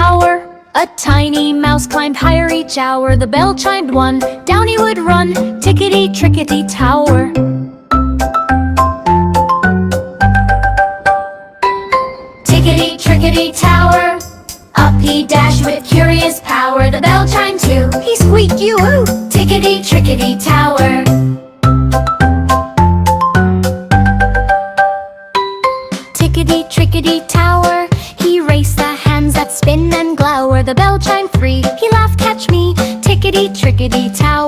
tower. A tiny mouse climbed higher each hour. The bell chimed one, down he would run. Tickety Trickety Tower. Tickety Trickety Tower. Up he dashed with curious power. The bell chimed too, he squeaked yoo-hoo. Tickety Trickety Tower. Tickety Trickety Tower. He raced the spin and glower. The bell chimed three, he laughed, catch me. Tickety Trickety Tower.